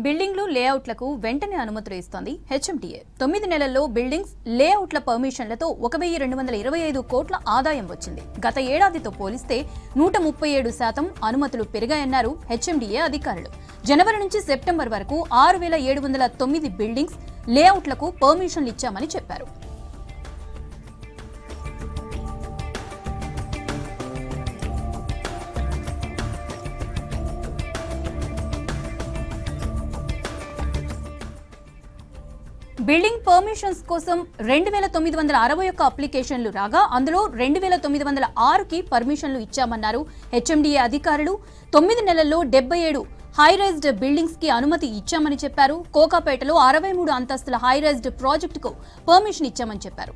బిల్డింగ్లు లేఅవుట్లకు వెంటనే అనుమతులు ఇస్తోంది హెచ్ఎండిఏ. 9 నెలల్లో బిల్డింగ్స్ లేఅవుట్ల పర్మిషన్లతో 1225 కోట్ల ఆదాయం వచ్చింది. గత ఏడాదితో పోలిస్తే 137% అనుమతులు పెరిగాయన్నారు హెచ్ఎండిఏ అధికారులు. జనవరి నుంచి సెప్టెంబర్ వరకు 6709 బిల్డింగ్స్ లేఅవుట్లకు పర్మిషన్లు ఇచ్చామని చెప్పారు. బిల్డింగ్ పర్మిషన్స్ కోసం 2961 అప్లికేషన్లు రాగా అందులో 2906కి పర్మిషన్లు ఇచ్చామన్నారు హెచ్ఎండిఏ అధికారులు. 9 నెలల్లో 77 హైరైజ్డ్ బిల్డింగ్స్ కి అనుమతి ఇచ్చామని చెప్పారు. కోకాపేటలో 63 అంతస్తుల హైరైజ్డ్ ప్రాజెక్టుకు పర్మిషన్ ఇచ్చామని చెప్పారు.